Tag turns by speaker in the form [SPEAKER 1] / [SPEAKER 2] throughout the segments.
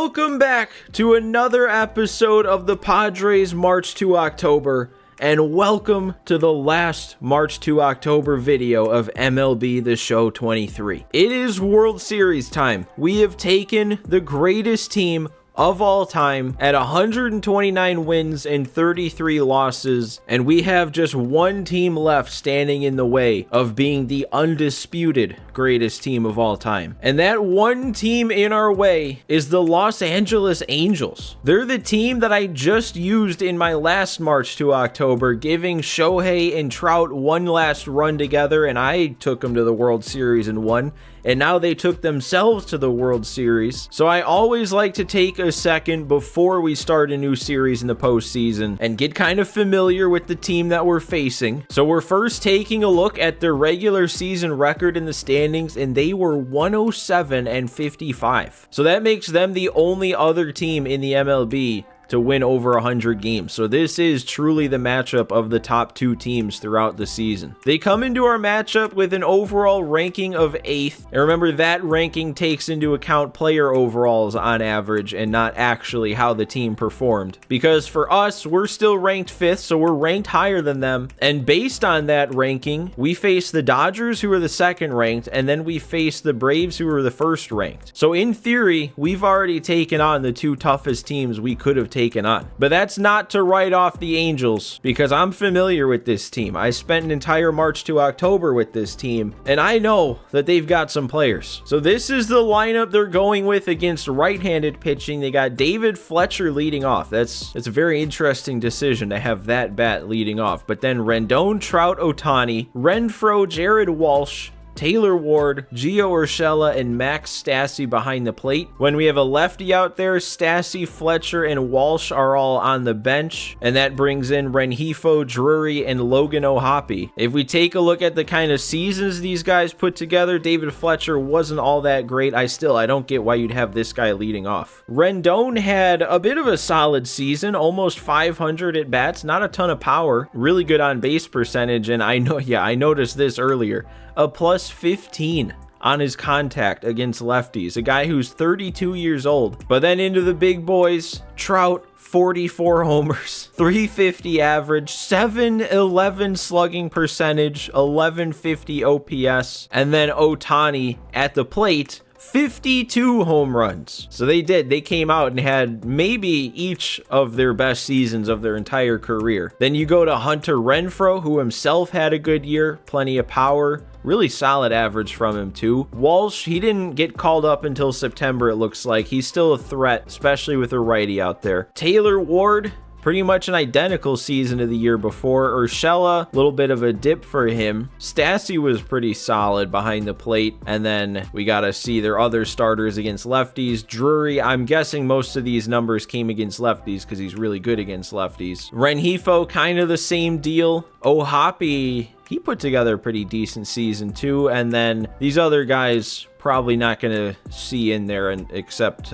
[SPEAKER 1] Welcome back to another episode of the Padres March to October, and welcome to the last March to October video of MLB The Show 23. It is World Series time. We have taken the greatest team of all time at 129 wins and 33 losses, and we have just one team left standing in the way of being the undisputed greatest team of all time. And that one team in our way is the Los Angeles Angels. They're the team that I just used in my last March to October, giving Shohei and Trout one last run together, and I took them to the World Series and won. And now they took themselves to the World Series. So I always like to take a second before we start a new series in the postseason and get kind of familiar with the team that we're facing. So we're first taking a look at their regular season record in the standings, and they were 107 and 55. So that makes them the only other team in the MLB to win over 100 games. So this is truly the matchup of the top two teams throughout the season. They come into our matchup with an overall ranking of 8th. And remember, that ranking takes into account player overalls on average and not actually how the team performed. Because for us, we're still ranked 5th, so we're ranked higher than them. And based on that ranking, we face the Dodgers, who are the 2nd ranked, and then we face the Braves, who are the 1st ranked. So in theory, we've already taken on the two toughest teams we could have taken on. But that's not to write off the Angels, because I'm familiar with this team. I spent an entire March to October with this team, and I know that they've got some players. So this is the lineup they're going with against right-handed pitching. They got David Fletcher leading off. That's a very interesting decision to have that bat leading off. But then Rendon, Trout, Ohtani, Renfroe, Jared Walsh, Taylor Ward, Gio Urshela, and Max Stassi behind the plate. When we have a lefty out there, Stassi, Fletcher, and Walsh are all on the bench, and that brings in Rengifo, Drury, and Logan O'Hoppe. If we take a look at the kind of seasons these guys put together, David Fletcher wasn't all that great. I don't get why you'd have this guy leading off. Rendon had a bit of a solid season, almost 500 at bats, not a ton of power, really good on base percentage, and I noticed this earlier. A plus 15 on his contact against lefties. A guy who's 32 years old. But then into the big boys, Trout, 44 homers, 350 average, 711 slugging percentage, 1150 OPS, and then Ohtani at the plate, 52 home runs. So they came out and had maybe each of their best seasons of their entire career. Then you go to Hunter Renfroe, who himself had a good year, plenty of power, really solid average from him too. Walsh, he didn't get called up until September, it looks like. He's still a threat, especially with a righty out there. Taylor Ward, pretty much an identical season to the year before. Urshela, a little bit of a dip for him. Stassi was pretty solid behind the plate. And then we got to see their other starters against lefties. Drury, I'm guessing most of these numbers came against lefties because he's really good against lefties. Rengifo, kind of the same deal. O'Hoppe, he put together a pretty decent season too. And then these other guys, probably not going to see in there except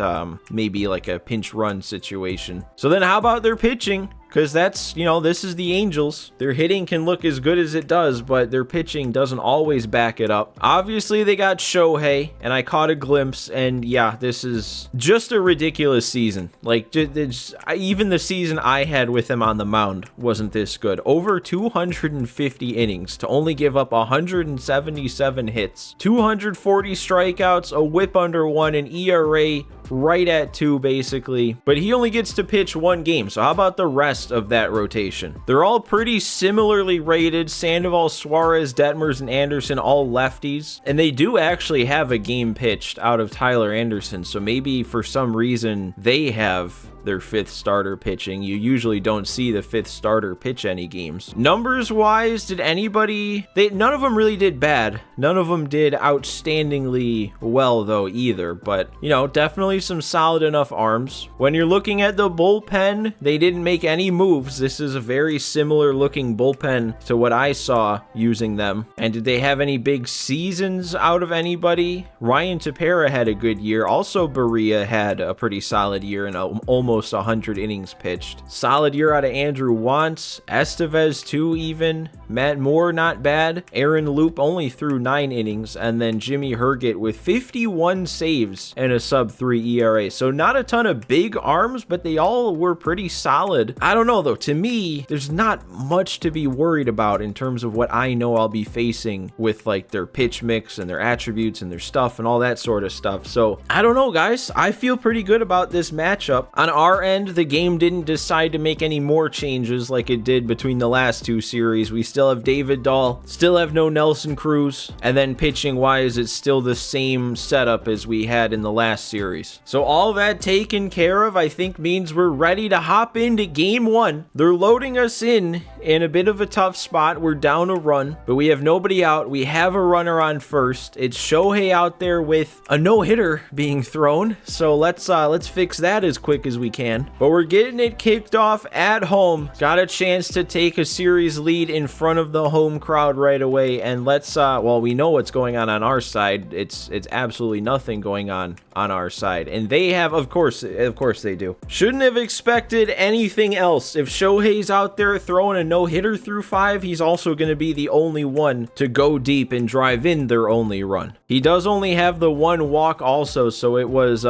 [SPEAKER 1] maybe like a pinch run situation. So then how about their pitching? Because that's, this is the Angels. Their hitting can look as good as it does, but their pitching doesn't always back it up. Obviously, they got Shohei, and I caught a glimpse, and yeah, this is just a ridiculous season. Like, even the season I had with him on the mound wasn't this good. Over 250 innings to only give up 177 hits, 240 strikeouts, a whip under 1, an ERA right at 2 basically, but he only gets to pitch 1 game. So how about the rest of that rotation? They're all pretty similarly rated. Sandoval, Suarez, Detmers, and Anderson, all lefties, and they do actually have a game pitched out of Tyler Anderson, so maybe for some reason they have their 5th starter pitching. You usually don't see the 5th starter pitch any games. Numbers wise, did anybody, none of them really did bad. None of them did outstandingly well though either, but definitely some solid enough arms. When you're looking at the bullpen, they didn't make any moves. This is a very similar looking bullpen to what I saw using them. And did they have any big seasons out of anybody? Ryan Tepera had a good year. Also, Berea had a pretty solid year and almost almost 100 innings pitched. Solid year out of Andrew Wantz. Estevez too even. Matt Moore not bad. Aaron Loop only threw 9 innings. And then Jimmy Herget with 51 saves and a sub-3 ERA. So not a ton of big arms, but they all were pretty solid. I don't know though. To me, there's not much to be worried about in terms of what I know I'll be facing with like their pitch mix and their attributes and their stuff and all that sort of stuff. So I don't know, guys. I feel pretty good about this matchup. On our end, the game didn't decide to make any more changes like it did between the last 2 series. We still have David Dahl, still have no Nelson Cruz, and then pitching wise, it's still the same setup as we had in the last series. So all that taken care of, I think means we're ready to hop into game 1. They're loading us in a bit of a tough spot. We're down a run, but we have nobody out. We have a runner on first. It's Shohei out there with a no-hitter being thrown. So let's fix that as quick as we can. But we're getting it kicked off at home. Got a chance to take a series lead in front of the home crowd right away. And well, we know what's going on our side. It's absolutely nothing going on our side. And they have, of course they do. Shouldn't have expected anything else. If Shohei's out there throwing a no-hitter through 5, he's also going to be the only one to go deep and drive in their only run. He does only have the 1 walk also, so it was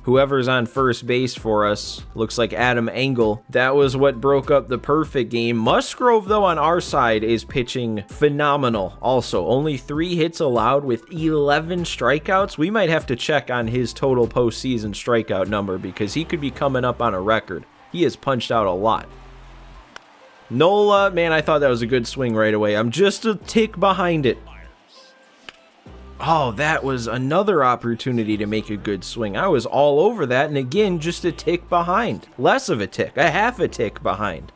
[SPEAKER 1] whoever's on first base for us, looks like Adam Engel. That was what broke up the perfect game. Musgrove, though, on our side is pitching phenomenal also. Only 3 hits allowed with 11 strikeouts. We might have to check on his total postseason strikeout number because he could be coming up on a record. He has punched out a lot. Nola, man, I thought that was a good swing right away. I'm just a tick behind it. Oh, that was another opportunity to make a good swing. I was all over that, and again, just a tick behind. Less of a tick, a half a tick behind.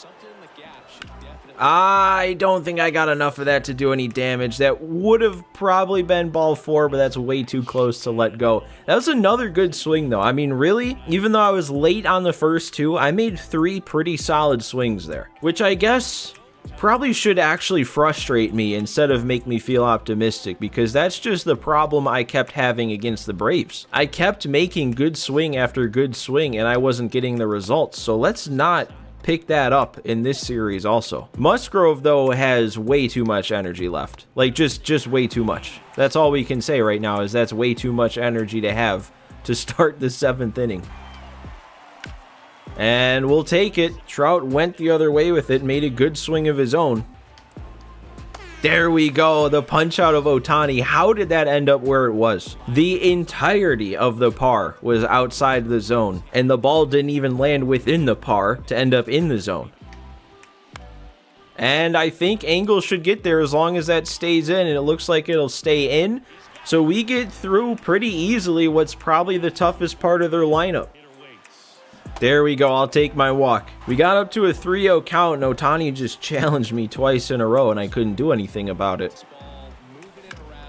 [SPEAKER 1] I don't think I got enough of that to do any damage. That would have probably been ball 4, but that's way too close to let go. That was another good swing, though. I mean, really, even though I was late on the first 2, I made 3 pretty solid swings there, which I guess probably should actually frustrate me instead of make me feel optimistic, because that's just the problem I kept having against the Braves. I kept making good swing after good swing, and I wasn't getting the results. So let's not pick that up in this series also. Musgrove, though, has way too much energy left. Like, just way too much. That's all we can say right now, is that's way too much energy to have to start the 7th inning. And we'll take it. Trout went the other way with it, made a good swing of his own. There we go, the punch out of Ohtani. How did that end up where it was? The entirety of the par was outside the zone, and the ball didn't even land within the par to end up in the zone. And I think Engel should get there as long as that stays in, and it looks like it'll stay in. So we get through pretty easily what's probably the toughest part of their lineup. There we go, I'll take my walk. We got up to a 3-0 count, and Ohtani just challenged me twice in a row, and I couldn't do anything about it.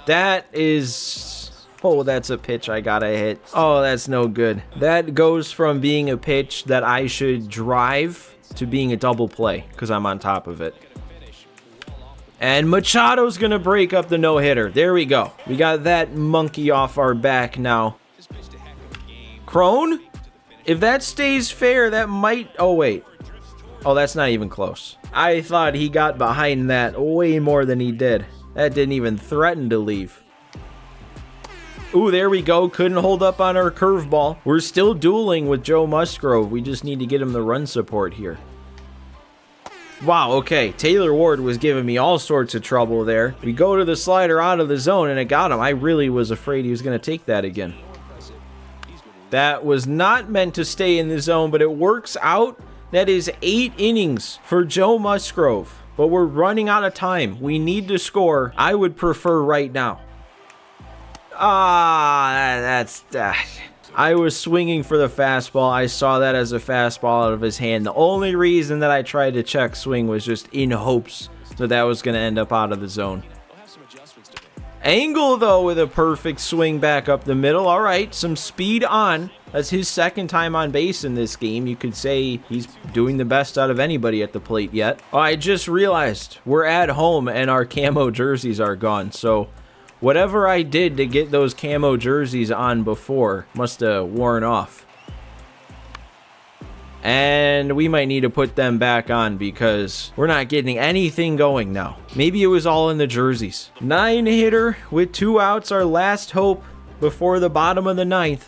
[SPEAKER 1] That is... oh, that's a pitch I gotta hit. Oh, that's no good. That goes from being a pitch that I should drive to being a double play, because I'm on top of it. And Machado's gonna break up the no-hitter. There we go. We got that monkey off our back now. Crone? If that stays fair, that might... oh, wait. Oh, that's not even close. I thought he got behind that way more than he did. That didn't even threaten to leave. Ooh, there we go. Couldn't hold up on our curveball. We're still dueling with Joe Musgrove. We just need to get him the run support here. Wow, okay. Taylor Ward was giving me all sorts of trouble there. We go to the slider out of the zone, and it got him. I really was afraid he was going to take that again. That was not meant to stay in the zone, but it works out. That is 8 innings for Joe Musgrove. But we're running out of time. We need to score. I would prefer right now. That's that. I was swinging for the fastball. I saw that as a fastball out of his hand. The only reason that I tried to check swing was just in hopes that that was going to end up out of the zone. Engel, though, with a perfect swing back up the middle. All right, some speed on. That's his 2nd time on base in this game. You could say he's doing the best out of anybody at the plate yet. Oh, I just realized we're at home and our camo jerseys are gone. So whatever I did to get those camo jerseys on before must have worn off. And we might need to put them back on because we're not getting anything going now. Maybe it was all in the jerseys. 9-hitter with 2 outs, our last hope before the bottom of the 9th.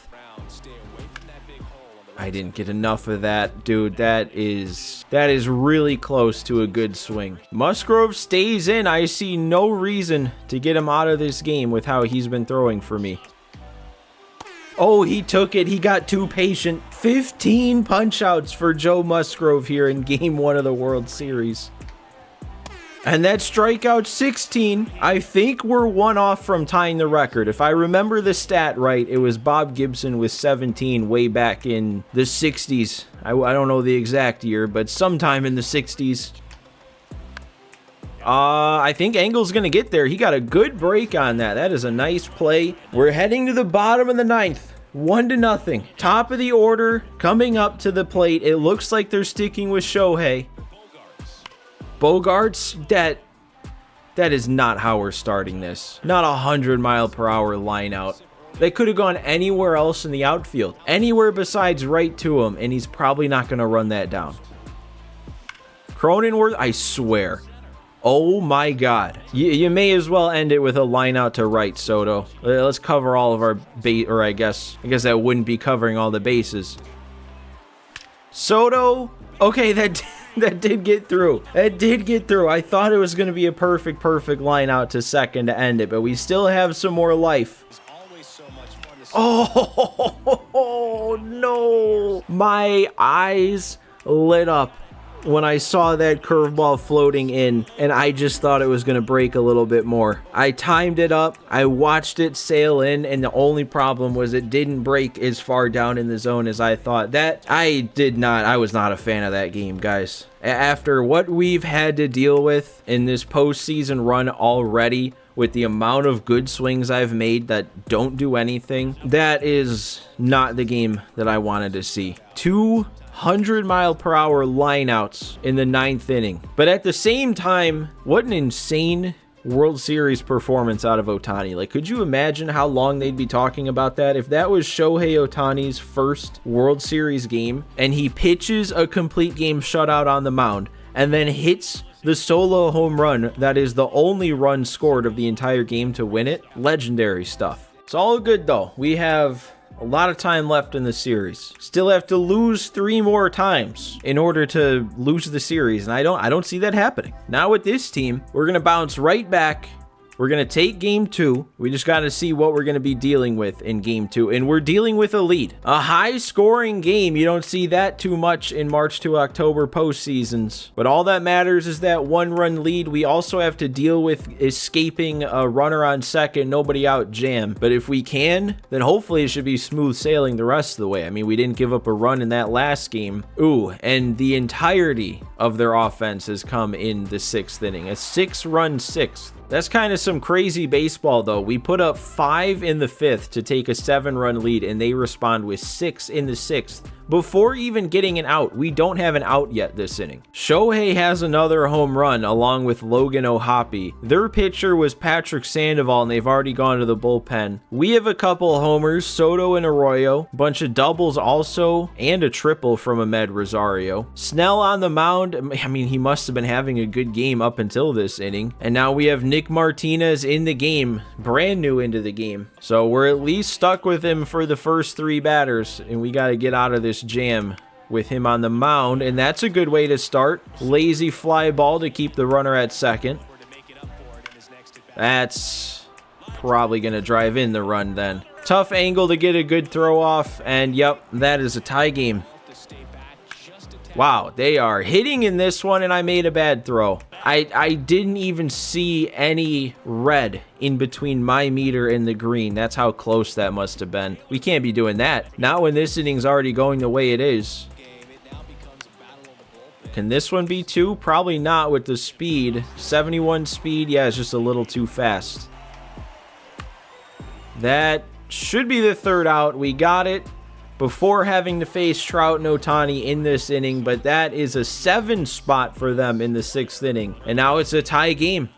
[SPEAKER 1] I didn't get enough of that, dude. That is really close to a good swing. Musgrove stays in. I see no reason to get him out of this game with how he's been throwing for me. Oh, he took it. He got too patient. 15 punch-outs for Joe Musgrove here in Game 1 of the World Series. And that strikeout 16, I think we're 1 off from tying the record. If I remember the stat right, it was Bob Gibson with 17 way back in the 60s. I don't know the exact year, but sometime in the 60s. I think Engel's going to get there. He got a good break on that. That is a nice play. We're heading to the bottom of the 9th. 1-0. Top of the order, coming up to the plate. It looks like they're sticking with Shohei. Bogaerts, that is not how we're starting this. Not 100-mile-per-hour line out. They could have gone anywhere else in the outfield. Anywhere besides right to him, and he's probably not going to run that down. Cronenworth, I swear. Oh my God. You may as well end it with a line out to right, Soto. Let's cover all of our base, or I guess that wouldn't be covering all the bases. Soto, okay, that did get through. That did get through. I thought it was going to be a perfect line out to second to end it, but we still have some more life. Oh, no. My eyes lit up when I saw that curveball floating in, and I just thought it was going to break a little bit more. I timed it up, I watched it sail in, and the only problem was it didn't break as far down in the zone as I thought. I was not a fan of that game, guys. After what we've had to deal with in this postseason run already, with the amount of good swings I've made that don't do anything, that is not the game that I wanted to see. 200-mile-per-hour lineouts in the 9th inning. But at the same time, what an insane World Series performance out of Ohtani. Like, could you imagine how long they'd be talking about that? If that was Shohei Ohtani's first World Series game, and he pitches a complete game shutout on the mound, and then hits the solo home run that is the only run scored of the entire game to win it, legendary stuff. It's all good, though. We have a lot of time left in the series. Still have to lose 3 more times in order to lose the series, and I don't see that happening. Now with this team, we're going to bounce right back. We're going to take game 2. We just got to see what we're going to be dealing with in game 2. And we're dealing with a lead. A high-scoring game. You don't see that too much in March to October postseasons. But all that matters is that 1-run lead. We also have to deal with escaping a runner on second, nobody out jam. But if we can, then hopefully it should be smooth sailing the rest of the way. I mean, we didn't give up a run in that last game. Ooh, and the entirety of their offense has come in the 6th inning. A 6-run 6th. That's kind of some crazy baseball, though. We put up 5 in the 5th to take a 7-run lead, and they respond with 6 in the 6th. Before even getting an out, we don't have an out yet this inning. Shohei has another home run along with Logan O'Hoppe. Their pitcher was Patrick Sandoval, and they've already gone to the bullpen. We have a couple homers, Soto and Arroyo, a bunch of doubles also, and a triple from Ahmed Rosario. Snell on the mound. I mean, he must have been having a good game up until this inning. And now we have Nick Martinez in the game, brand new into the game. So we're at least stuck with him for the first 3 batters, and we got to get out of this jam with him on the mound, and that's a good way to start. Lazy fly ball to keep the runner at second. That's probably going to drive in the run then. Tough angle to get a good throw off, and yep, that is a tie game. Wow, they are hitting in this one, and I made a bad throw. I didn't even see any red in between my meter and the green. That's how close that must have been. We can't be doing that. Not when this inning's already going the way it is. Can this one be 2? Probably not with the speed. 71 speed, yeah, it's just a little too fast. That should be the 3rd out. We got it before having to face Trout and Ohtani in this inning, but that is a 7 spot for them in the 6th inning. And now it's a tie game.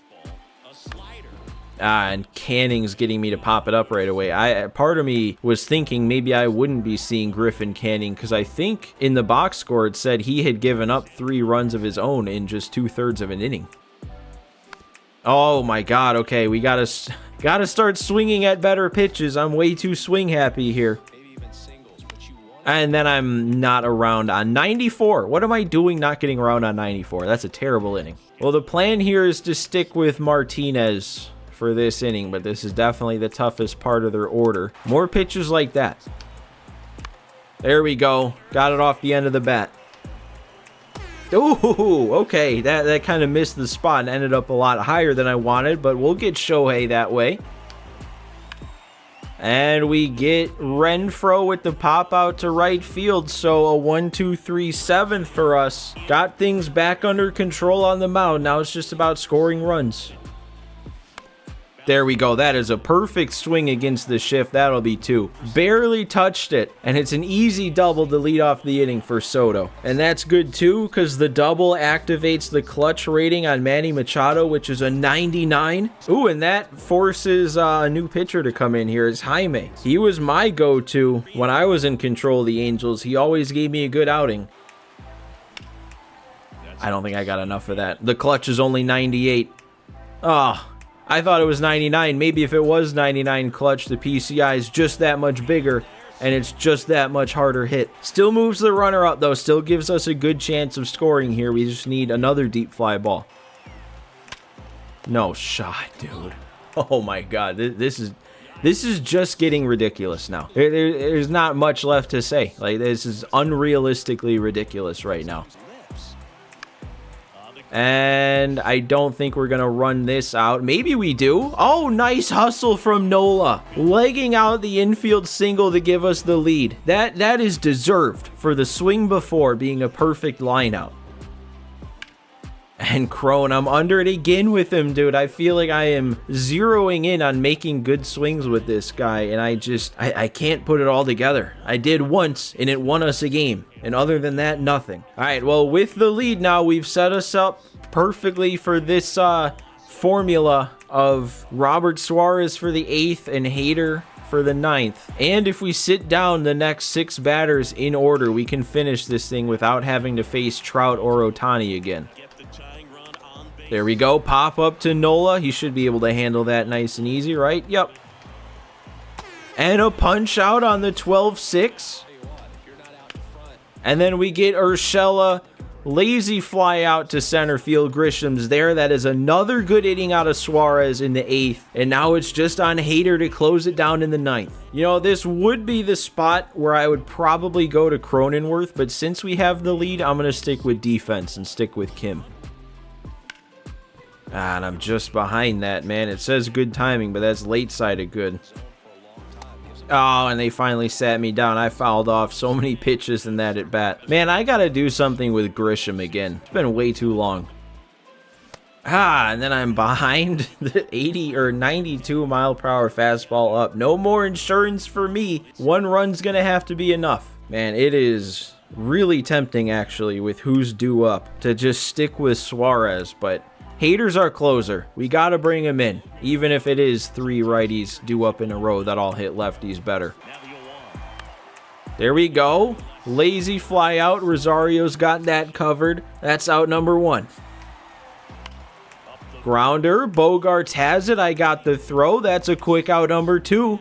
[SPEAKER 1] And Canning's getting me to pop it up right away. Part of me was thinking maybe I wouldn't be seeing Griffin Canning, because I think in the box score it said he had given up 3 runs of his own in just 2/3 of an inning. Oh my god, okay, we gotta start swinging at better pitches. I'm way too swing happy here. And then I'm not around on 94. What am I doing not getting around on 94? That's a terrible inning. Well, the plan here is to stick with Martinez for this inning, but this is definitely the toughest part of their order. More pitches like that. There we go. Got it off the end of the bat. Ooh, okay. That kind of missed the spot and ended up a lot higher than I wanted, but we'll get Shohei that way. And we get Renfroe with the pop out to right field. So a 1-2-3-7 for us. Got things back under control on the mound. Now it's just about scoring runs. There we go. That is a perfect swing against the shift. That'll be 2. Barely touched it. And it's an easy double to lead off the inning for Soto. And that's good too, because the double activates the clutch rating on Manny Machado, which is a 99. Ooh, and that forces a new pitcher to come in here. Is Jaime. He was my go-to when I was in control of the Angels. He always gave me a good outing. I don't think I got enough of that. The clutch is only 98. Oh, I thought it was 99. Maybe if it was 99 clutch, the PCI is just that much bigger and it's just that much harder hit. Still moves the runner up though. Still gives us a good chance of scoring here. We just need another deep fly ball. No shot, dude. Oh my god. This is just getting ridiculous now. There's not much left to say. Like, this is unrealistically ridiculous right now. And I don't think we're going to run this out. Maybe we do. Oh, nice hustle from Nola. Legging out the infield single to give us the lead. That is deserved for the swing before being a perfect line out. And Crone, I'm under it again with him, dude. I feel like I am zeroing in on making good swings with this guy, and I can't put it all together. I did once, and it won us a game. And other than that, nothing. All right, well, with the lead now, we've set us up perfectly for this formula of Robert Suarez for the 8th and Hader for the 9th. And if we sit down the next 6 batters in order, we can finish this thing without having to face Trout or Ohtani again. There we go. Pop up to Nola. He should be able to handle that nice and easy, right? Yep. And a punch out on the 12-6. And then we get Urshela. Lazy fly out to center field. Grisham's there. That is another good inning out of Suarez in the 8th. And now it's just on Hader to close it down in the 9th. You know, this would be the spot where I would probably go to Cronenworth. But since we have the lead, I'm going to stick with defense and stick with Kim. And I'm just behind that, man. It says good timing, but that's late side of good. Oh, and they finally sat me down. I fouled off so many pitches in that at bat. Man, I got to do something with Grisham again. It's been way too long. And then I'm behind the 80 or 92 mile per hour fastball up. No more insurance for me. 1 run's going to have to be enough. Man, it is really tempting, actually, with who's due up to just stick with Suarez, but Hader's our closer. We got to bring him in, even if it is 3 righties due up in a row that all hit lefties better. There we go. Lazy fly out. Rosario's got that covered. That's out number 1. Grounder. Bogaerts has it. I got the throw. That's a quick out number 2.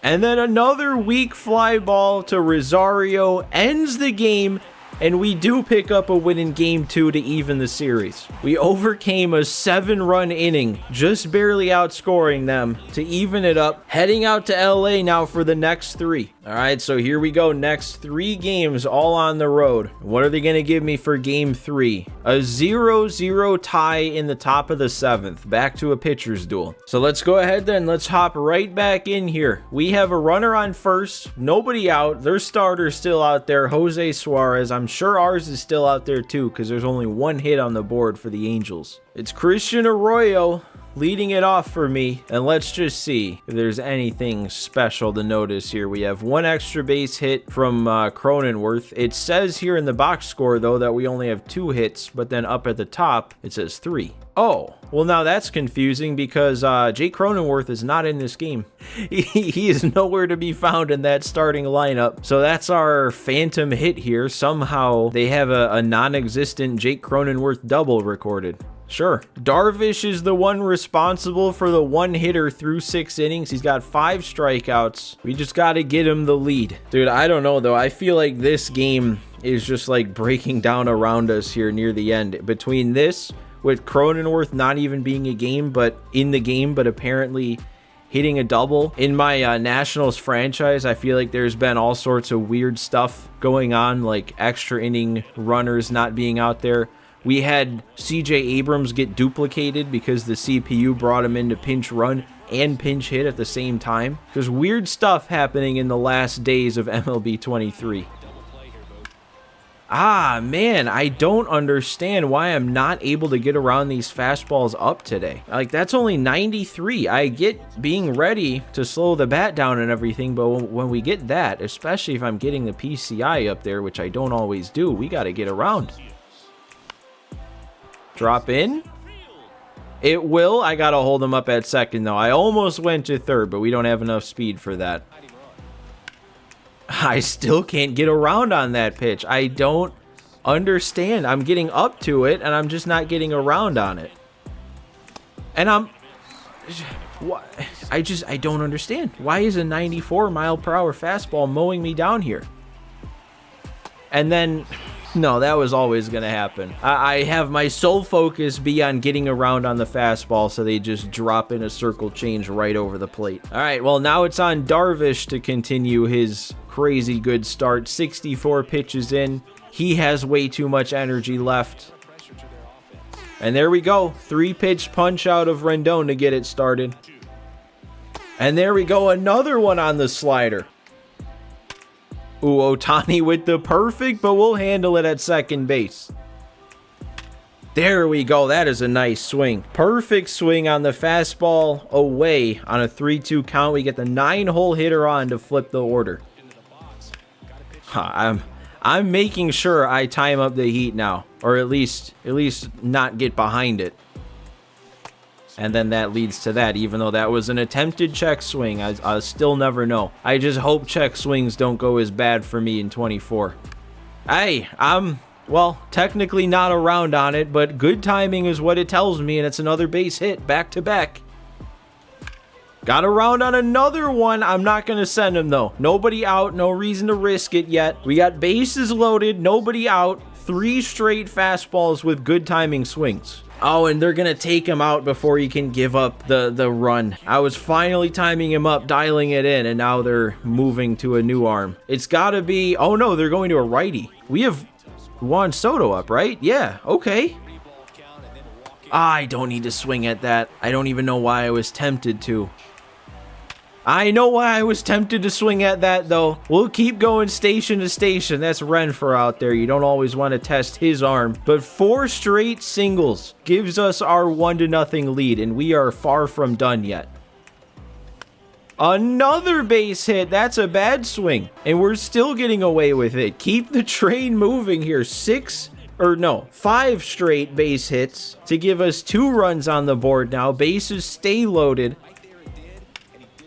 [SPEAKER 1] And then another weak fly ball to Rosario ends the game. And we do pick up a win in Game 2 to even the series. We overcame a 7-run inning, just barely outscoring them to even it up. Heading out to LA now for the next 3. All right, so here we go. Next 3 games all on the road. What are they going to give me for Game 3? A 0-0 tie in the top of the 7th. Back to a pitcher's duel. So let's go ahead then. Let's hop right back in here. We have a runner on first. Nobody out. Their starter's still out there. Jose Suarez. I'm sure ours is still out there too, because there's only 1 hit on the board for the Angels. It's Christian Arroyo leading it off for me. And let's just see if there's anything special to notice here. We have one extra base hit from Cronenworth. It says here in the box score, though, that we only have 2 hits, but then up at the top, it says 3. Oh, well, now that's confusing because Jake Cronenworth is not in this game. He is nowhere to be found in that starting lineup. So that's our phantom hit here. Somehow they have a non-existent Jake Cronenworth double recorded. Sure. Darvish is the one responsible for the one hitter through 6 innings. He's got 5 strikeouts. We just got to get him the lead. Dude, I don't know, though. I feel like this game is just like breaking down around us here near the end. Between this, with Cronenworth not even being in the game, but apparently hitting a double. In my Nationals franchise, I feel like there's been all sorts of weird stuff going on, like extra inning runners not being out there. We had CJ Abrams get duplicated because the CPU brought him in to pinch run and pinch hit at the same time. There's weird stuff happening in the last days of MLB 23. Ah, man, I don't understand why I'm not able to get around these fastballs up today. Like, that's only 93. I get being ready to slow the bat down and everything, but when we get that, especially if I'm getting the PCI up there, which I don't always do, we got to get around. Drop in. It will. I got to hold him up at second, though. I almost went to third, but we don't have enough speed for that. I still can't get around on that pitch. I don't understand. I'm getting up to it, and I'm just not getting around on it. And I don't understand. Why is a 94-mile-per-hour fastball mowing me down here? And then, no, that was always going to happen. I have my sole focus be on getting around on the fastball, so they just drop in a circle change right over the plate. All right, well, now it's on Darvish to continue his crazy good start. 64 pitches in. He has way too much energy left. And there we go. 3-pitch punch out of Rendon to get it started. And there we go. Another one on the slider. Ooh, Ohtani with the perfect, but we'll handle it at second base. There we go. That is a nice swing. Perfect swing on the fastball away on a 3-2 count. We get the 9-hole hitter on to flip the order. I'm making sure I time up the heat now, or at least not get behind it. And then that leads to that, even though that was an attempted check swing. I still never know. I just hope check swings don't go as bad for me in 24. Hey, I'm, well, technically not around on it, but good timing is what it tells me, and it's another base hit back to back. Got around on another one. I'm not going to send him, though. Nobody out. No reason to risk it yet. We got bases loaded. Nobody out. 3 straight fastballs with good timing swings. Oh, and they're going to take him out before he can give up the run. I was finally timing him up, dialing it in, and now they're moving to a new arm. It's got to be... Oh, no, they're going to a righty. We have Juan Soto up, right? Yeah, okay. I don't need to swing at that. I don't even know why I was tempted to. I know why I was tempted to swing at that, though. We'll keep going station to station. That's Renfroe out there. You don't always want to test his arm. But 4 straight singles gives us our 1-0 lead, and we are far from done yet. Another base hit. That's a bad swing. And we're still getting away with it. Keep the train moving here. 5 straight base hits to give us 2 runs on the board now. Bases stay loaded.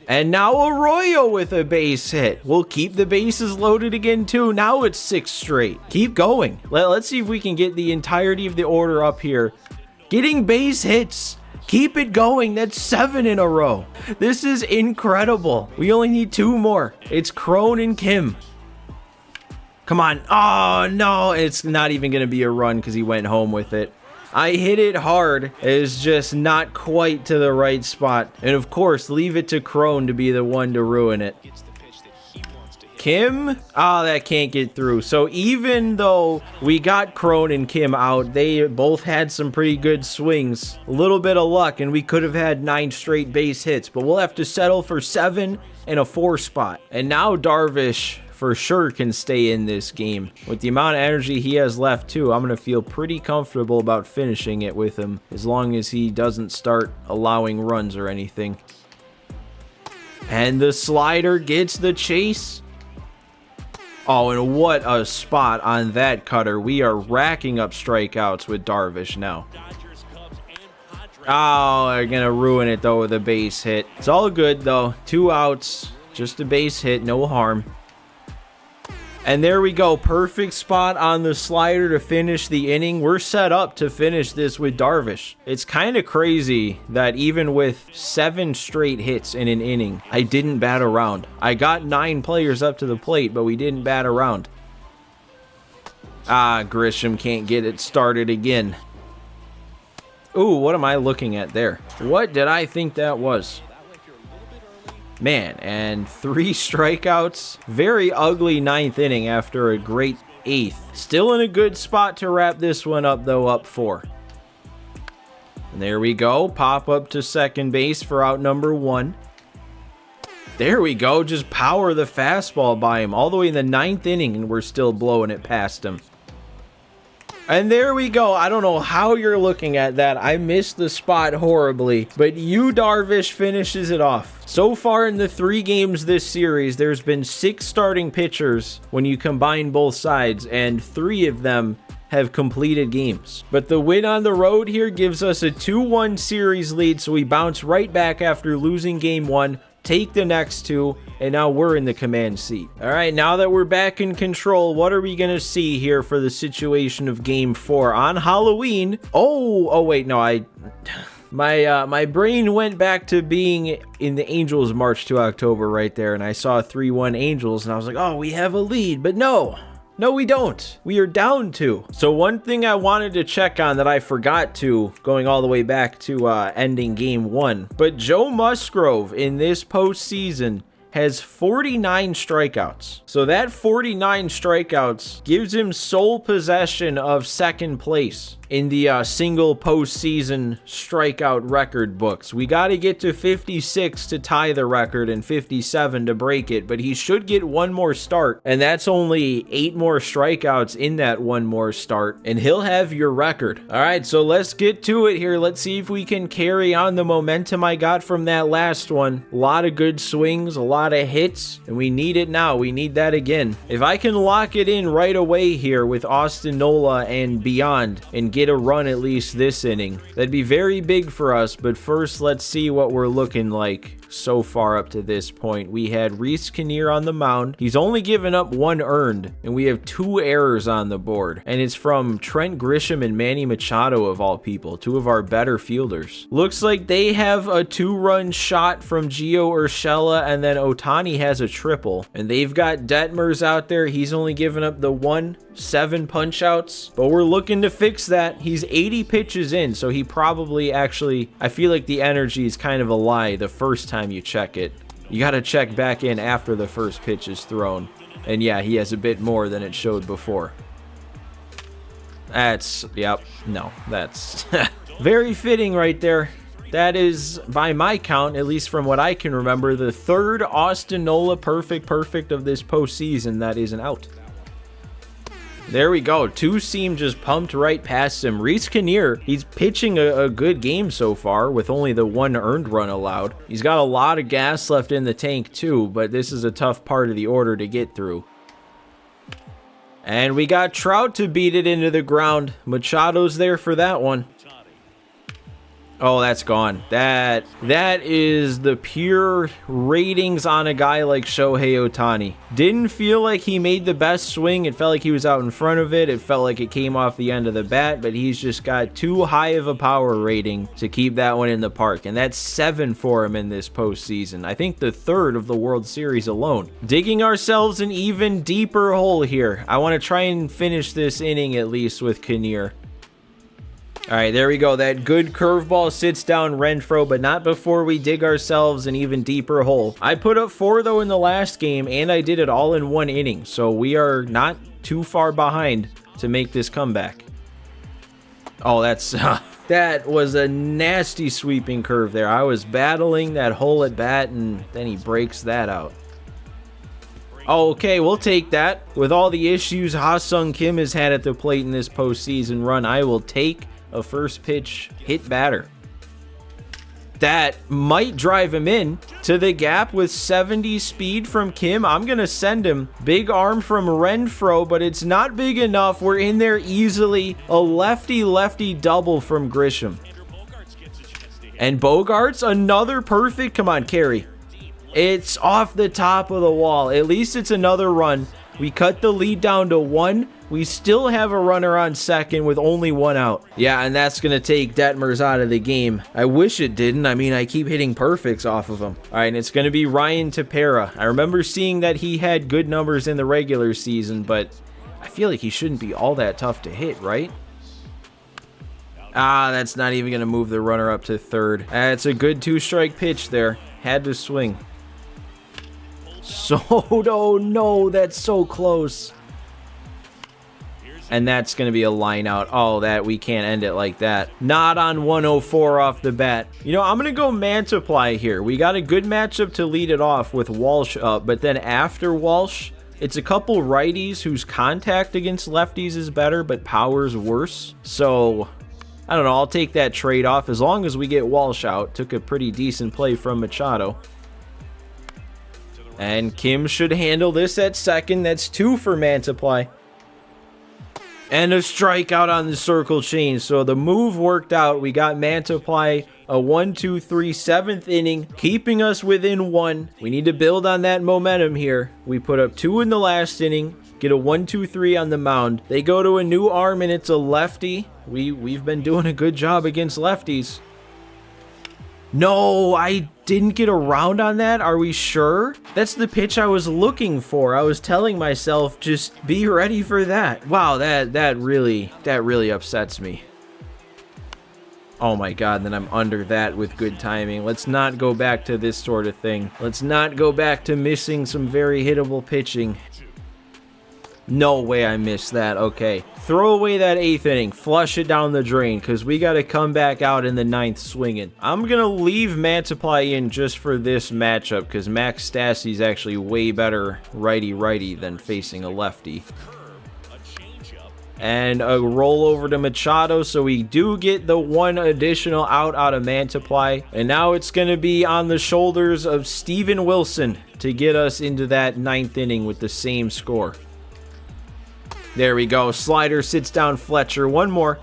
[SPEAKER 1] And now Arroyo with a base hit. We'll keep the bases loaded again, too. Now it's 6 straight. Keep going. Let's see if we can get the entirety of the order up here. Getting base hits. Keep it going. That's 7 in a row. This is incredible. We only need 2 more. It's Cron and Kim. Come on. Oh, no. It's not even going to be a run because he went home with it. I hit it hard. It's just not quite to the right spot. And of course, leave it to Cron to be the one to ruin it. Kim? That can't get through. So even though we got Cron and Kim out, they both had some pretty good swings. A little bit of luck, and we could have had 9 straight base hits. But we'll have to settle for 7 and a 4 spot. And now Darvish for sure can stay in this game. With the amount of energy he has left too, I'm going to feel pretty comfortable about finishing it with him, as long as he doesn't start allowing runs or anything. And the slider gets the chase. Oh, and what a spot on that cutter. We are racking up strikeouts with Darvish now. Oh, they're going to ruin it, though, with a base hit. It's all good, though. 2 outs. Just a base hit. No harm. And there we go. Perfect spot on the slider to finish the inning. We're set up to finish this with Darvish. It's kind of crazy that even with 7 straight hits in an inning, I didn't bat around. I got 9 players up to the plate, but we didn't bat around. Ah, Grisham can't get it started again. Ooh, what am I looking at there? What did I think that was? Man, and 3 strikeouts. Very ugly 9th inning after a great 8th. Still in a good spot to wrap this one up, though, up 4. And there we go. Pop up to second base for out number 1. There we go. Just power the fastball by him all the way in the 9th inning, and we're still blowing it past him. And there we go. I don't know how you're looking at that. I missed the spot horribly, but Yu Darvish finishes it off. So far in the 3 games this series, there's been 6 starting pitchers when you combine both sides, and 3 of them have completed games. But the win on the road here gives us a 2-1 series lead, so we bounce right back after losing game 1, take the next 2, and now we're in the command seat. All right, now that we're back in control, what are we gonna see here for the situation of game 4 on Halloween? Oh wait, no, my brain went back to being in the Angels March to October right there, and I saw 3-1 Angels, and I was like, oh, we have a lead, but no. No, we don't. We are down 2. So one thing I wanted to check on that I forgot to, going all the way back to ending game 1, but Joe Musgrove in this postseason has 49 strikeouts. So that 49 strikeouts gives him sole possession of second place in the single postseason strikeout record books. We got to get to 56 to tie the record and 57 to break it, but he should get 1 more start, and that's only 8 more strikeouts in that 1 more start, and he'll have your record. All right, so let's get to it here. Let's see if we can carry on the momentum I got from that last one. A lot of good swings, a lot of hits, and we need it now. We need that again. If I can lock it in right away here with Austin Nola and beyond and get a run at least this inning, that'd be very big for us. But first, let's see what we're looking like so far up to this point. We had Rhys Kinnear on the mound. He's only given up 1 earned, and we have 2 errors on the board, and it's from Trent Grisham and Manny Machado, of all people, 2 of our better fielders. Looks like they have a 2-run shot from Gio Urshela, and then Ohtani has a triple, and they've got Detmers out there. He's only given up the 7 punch outs, but we're looking to fix that. He's 80 pitches in, so he probably actually, I feel like the energy is kind of a lie the first time you check it. You got to check back in after the first pitch is thrown, and yeah, he has a bit more than it showed before. That's, yep, no, that's very fitting right there. That is, by my count, at least from what I can remember, the 3rd Austin Nola perfect of this postseason that isn't out. There we go. 2 seam just pumped right past him. Rhys Kinnear, he's pitching a good game so far with only the 1 earned run allowed. He's got a lot of gas left in the tank too, but this is a tough part of the order to get through. And we got Trout to beat it into the ground. Machado's there for that one. Oh, that's gone. That is the pure ratings on a guy like Shohei Ohtani. Didn't feel like he made the best swing. It felt like he was out in front of it. It felt like it came off the end of the bat, but he's just got too high of a power rating to keep that one in the park. And that's 7 for him in this postseason. I think the 3rd of the World Series alone. Digging ourselves an even deeper hole here. I want to try and finish this inning at least with Kinnear. All right, there we go. That good curveball sits down Renfroe, but not before we dig ourselves an even deeper hole. I put up 4, though, in the last game, and I did it all in 1 inning, so we are not too far behind to make this comeback. Oh, that's... that was a nasty sweeping curve there. I was battling that hole at bat, and then he breaks that out. Okay, we'll take that. With all the issues Ha-Sung Kim has had at the plate in this postseason run, I will take a first pitch hit batter. That might drive him in to the gap with 70 speed from Kim. I'm going to send him. Big arm from Renfroe, but it's not big enough. We're in there easily. A lefty-lefty double from Grisham. And Bogaerts, another perfect. Come on, carry. It's off the top of the wall. At least it's another run. We cut the lead down to 1. We still have a runner on second with only 1 out. Yeah, and that's going to take Detmers out of the game. I wish it didn't. I mean, I keep hitting perfects off of him. All right, and it's going to be Ryan Tepera. I remember seeing that he had good numbers in the regular season, but I feel like he shouldn't be all that tough to hit, right? Ah, that's not even going to move the runner up to third. That's a good 2-strike pitch there. Had to swing. Soto, no, that's so close. And that's going to be a line out. Oh, that we can't end it like that. Not on 104 off the bat. You know, I'm going to go Mantiply here. We got a good matchup to lead it off with Walsh up, but then after Walsh, it's a couple righties whose contact against lefties is better, but power's worse. So, I don't know. I'll take that trade-off as long as we get Walsh out. Took a pretty decent play from Machado. And Kim should handle this at second. That's 2 for Mantiply. And a strikeout on the circle change. So the move worked out. We got Mantiply a 1-2-3 7th inning, keeping us within 1. We need to build on that momentum here. We put up 2 in the last inning, get a 1-2-3 on the mound. They go to a new arm and it's a lefty. We've been doing a good job against lefties. No, I didn't get around on that. Are we sure? That's the pitch I was looking for. I was telling myself, just be ready for that. Wow, that really upsets me. Oh my god, then I'm under that with good timing. Let's not go back to this sort of thing. Let's not go back to missing some very hittable pitching. No way I missed that. Okay. Throw away that 8th inning. Flush it down the drain because we got to come back out in the 9th swinging. I'm going to leave Mantiply in just for this matchup because Max Stassi's actually way better righty-righty than facing a lefty. And a roll over to Machado, so we do get the 1 additional out of Mantiply. And now it's going to be on the shoulders of Steven Wilson to get us into that 9th inning with the same score. There we go. Slider sits down Fletcher. 1 more.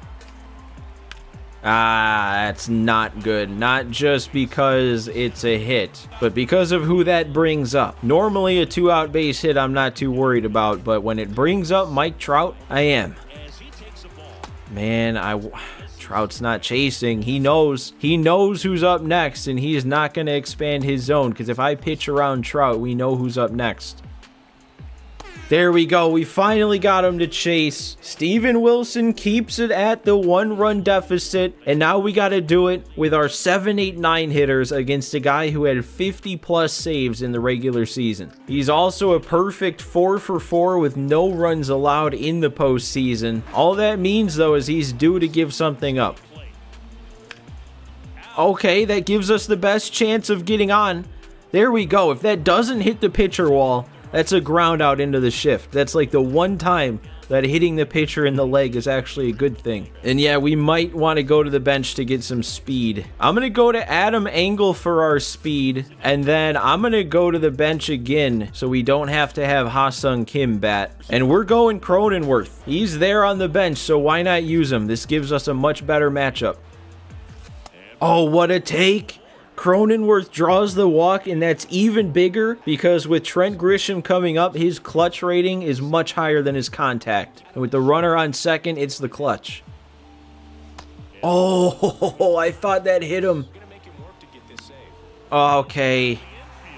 [SPEAKER 1] Ah, that's not good. Not just because it's a hit, but because of who that brings up. Normally, a 2-out base hit I'm not too worried about, but when it brings up Mike Trout, I am. Man, Trout's not chasing. He knows who's up next, and he's not going to expand his zone, because if I pitch around Trout, we know who's up next. There we go. We finally got him to chase. Steven Wilson keeps it at the 1-run deficit. And now we got to do it with our 7, 8, 9 hitters against a guy who had 50-plus saves in the regular season. He's also a perfect 4 for 4 with no runs allowed in the postseason. All that means, though, is he's due to give something up. Okay, that gives us the best chance of getting on. There we go. If that doesn't hit the pitcher wall, that's a ground out into the shift. That's like the one time that hitting the pitcher in the leg is actually a good thing. And yeah, we might want to go to the bench to get some speed. I'm going to go to Adam Engel for our speed. And then I'm going to go to the bench again so we don't have to have Ha-Sung Kim bat. And we're going Cronenworth. He's there on the bench, so why not use him? This gives us a much better matchup. Oh, what a take. Cronenworth draws the walk, and that's even bigger because with Trent Grisham coming up, his clutch rating is much higher than his contact. And with the runner on second, it's the clutch. Oh, I thought that hit him. Okay.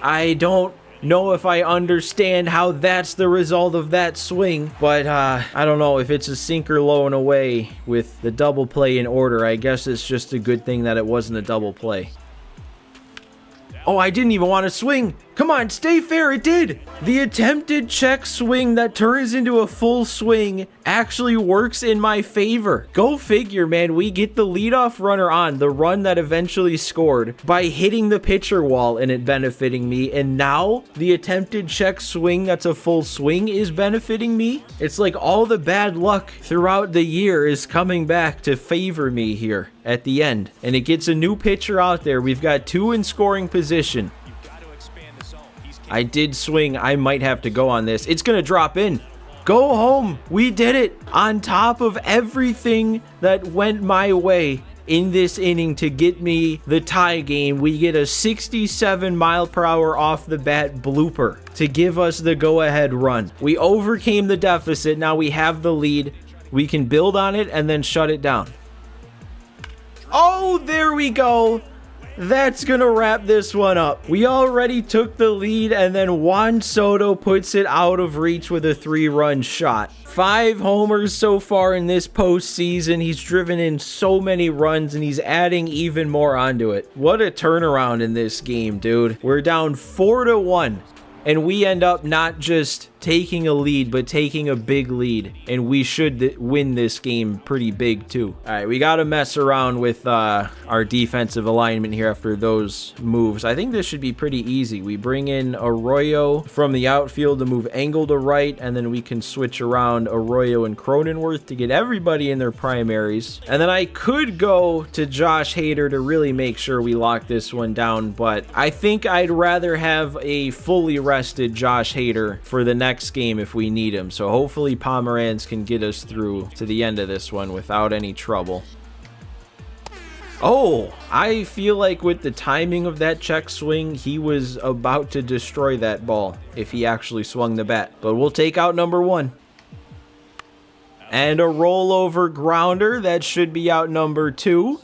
[SPEAKER 1] I don't know if I understand how that's the result of that swing, but I don't know if it's a sinker low and away with the double play in order. I guess it's just a good thing that it wasn't a double play. Oh, I didn't even want to swing. Come on, stay fair. It did. The attempted check swing that turns into a full swing actually works in my favor. Go figure, man. We get the leadoff runner on, the run that eventually scored, by hitting the pitcher wall and it benefiting me. And now the attempted check swing that's a full swing is benefiting me. It's like all the bad luck throughout the year is coming back to favor me here at the end. And it gets a new pitcher out there. We've got 2 in scoring position. I did swing. I might have to go on this. It's going to drop in. Go home. We did it. On top of everything that went my way in this inning to get me the tie game, we get a 67 mile per hour off the bat blooper to give us the go-ahead run. We overcame the deficit. Now we have the lead. We can build on it and then shut it down. Oh, there we go. That's gonna wrap this one up. We already took the lead, and then Juan Soto puts it out of reach with a 3-run shot. 5 homers so far in this postseason. He's driven in so many runs, and he's adding even more onto it. What a turnaround in this game, dude. We're down 4-1, and we end up not just taking a lead, but taking a big lead, and we should win this game pretty big too. All right, we got to mess around with our defensive alignment here after those moves. I think this should be pretty easy. We bring in Arroyo from the outfield to move Engel to right, and then we can switch around Arroyo and Cronenworth to get everybody in their primaries. And then I could go to Josh Hader to really make sure we lock this one down, but I think I'd rather have a fully rested Josh Hader for the next game if we need him. So hopefully Pomeranz can get us through to the end of this one without any trouble. Oh, I feel like with the timing of that check swing, he was about to destroy that ball if he actually swung the bat. But we'll take out number 1. And a rollover grounder. That should be out number 2.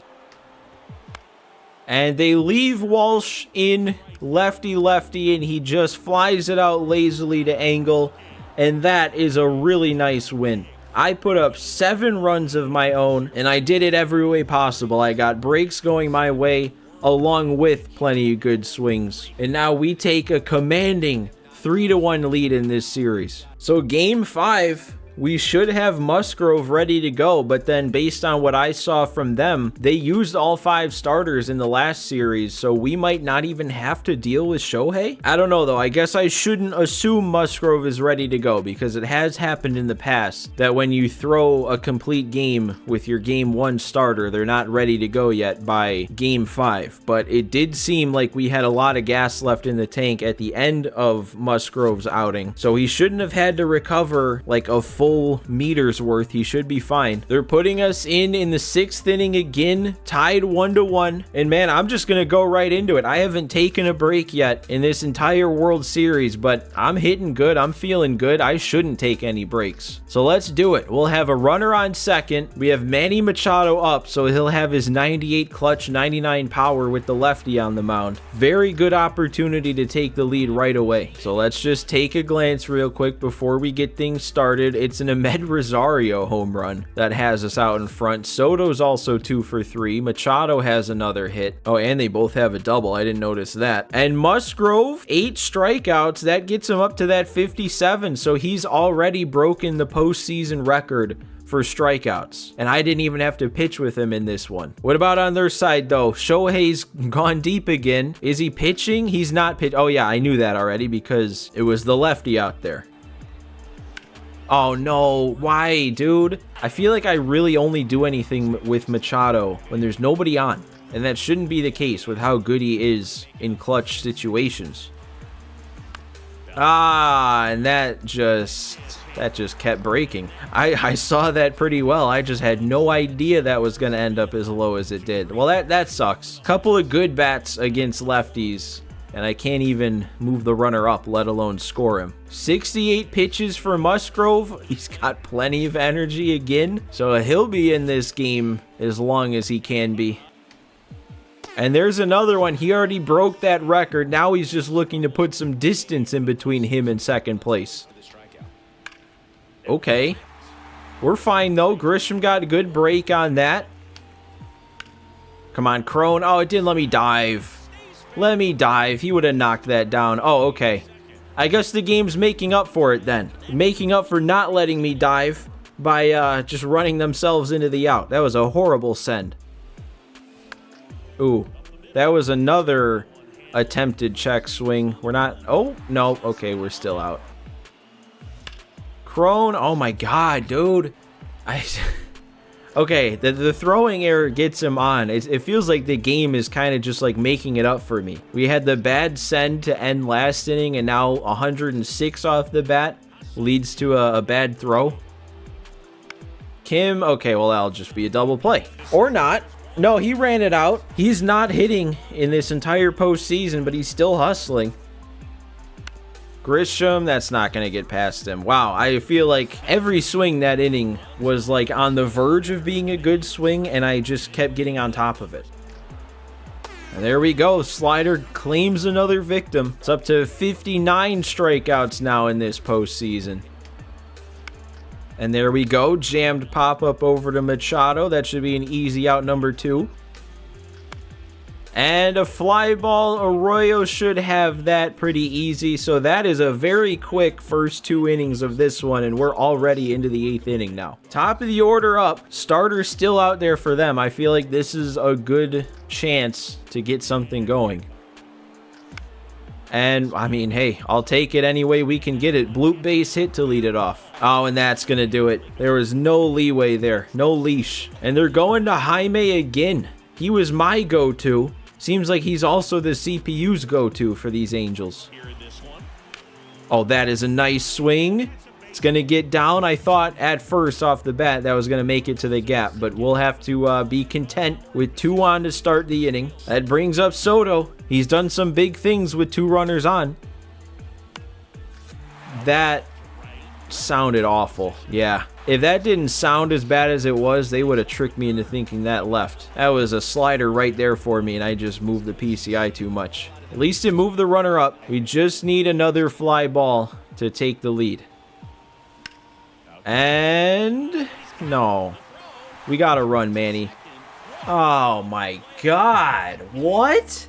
[SPEAKER 1] And they leave Walsh in lefty-lefty, and he just flies it out lazily to Engel. And that is a really nice win. I put up 7 runs of my own, and I did it every way possible. I got breaks going my way, along with plenty of good swings. And now we take a commanding 3-1 lead in this series. So game 5, we should have Musgrove ready to go, but then based on what I saw from them, they used all 5 starters in the last series, so we might not even have to deal with Shohei? I don't know though. I guess I shouldn't assume Musgrove is ready to go, because it has happened in the past that when you throw a complete game with your game 1 starter, they're not ready to go yet by game 5. But it did seem like we had a lot of gas left in the tank at the end of Musgrove's outing, so he shouldn't have had to recover like a full meters worth. He should be fine. They're putting us in the 6th inning again, tied 1-1. And man, I'm just gonna go right into it. I haven't taken a break yet in this entire World Series, but I'm hitting good. I'm feeling good. I shouldn't take any breaks. So let's do it. We'll have a runner on second. We have Manny Machado up, so he'll have his 98 clutch, 99 power with the lefty on the mound. Very good opportunity to take the lead right away. So let's just take a glance real quick before we get things started. It's an Ahmed Rosario home run that has us out in front. Soto's also 2 for 3. Machado has another hit. Oh, and they both have a double. I didn't notice that. And Musgrove, 8 strikeouts. That gets him up to that 57. So he's already broken the postseason record for strikeouts. And I didn't even have to pitch with him in this one. What about on their side though? Shohei's gone deep again. Is he pitching? He's not pitching. Oh yeah, I knew that already because it was the lefty out there. Oh no, why, dude? I feel like I really only do anything with Machado when there's nobody on. And that shouldn't be the case with how good he is in clutch situations. And that just kept breaking. I saw that pretty well. I just had no idea that was going to end up as low as it did. Well, that sucks. Couple of good bats against lefties, and I can't even move the runner up, let alone score him. 68 pitches for Musgrove. He's got plenty of energy again, so he'll be in this game as long as he can be. And there's another one. He already broke that record. Now he's just looking to put some distance in between him and second place. Okay. We're fine, though. Grisham got a good break on that. Come on, Crone. Oh, it didn't let me dive. Let me dive. He would have knocked that down. Oh, okay. I guess the game's making up for it then. Making up for not letting me dive by just running themselves into the out. That was a horrible send. Ooh, that was another attempted check swing. We're not... Oh, no. Okay, we're still out. Crone. Oh, my God, dude. Okay, the throwing error gets him on. It feels like the game is kind of just like making it up for me. We had the bad send to end last inning, and now 106 off the bat leads to a bad throw. Kim, okay, well, that'll just be a double play. Or not. No, he ran it out. He's not hitting in this entire postseason, but he's still hustling. Grisham, that's not going to get past him. Wow, I feel like every swing that inning was like on the verge of being a good swing, and I just kept getting on top of it. And there we go. Slider claims another victim. It's up to 59 strikeouts now in this postseason. And there we go. Jammed pop-up over to Machado. That should be an easy out number 2. And a fly ball. Arroyo should have that pretty easy. So that is a very quick first 2 innings of this one, and we're already into the 8th inning now. Top of the order up. Starter still out there for them. I feel like this is a good chance to get something going. And, I mean, hey, I'll take it any way we can get it. Bloop base hit to lead it off. Oh, and that's going to do it. There was no leeway there. No leash. And they're going to Jaime again. He was my go-to. Seems like he's also the CPU's go-to for these Angels. Oh, that is a nice swing. It's going to get down. I thought at first off the bat that was going to make it to the gap, but we'll have to be content with 2 on to start the inning. That brings up Soto. He's done some big things with 2 runners on. That sounded awful. Yeah. If that didn't sound as bad as it was, they would have tricked me into thinking that left. That was a slider right there for me, and I just moved the PCI too much. At least it moved the runner up. We just need another fly ball to take the lead. And no. We got to run, Manny. Oh, my God. What?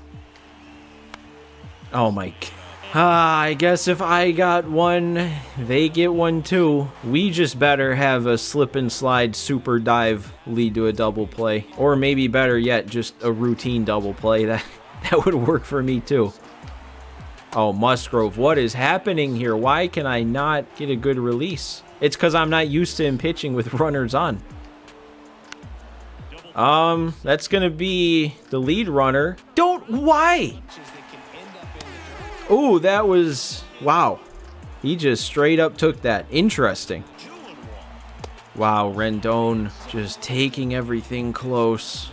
[SPEAKER 1] Oh, my God. I guess if I got one, they get one too. We just better have a slip and slide super dive lead to a double play. Or maybe better yet, just a routine double play. That would work for me too. Oh, Musgrove, what is happening here? Why can I not get a good release? It's because I'm not used to him pitching with runners on. That's going to be the lead runner. Why? Oh, that was, wow. He just straight up took that. Interesting. Wow, Rendon just taking everything close.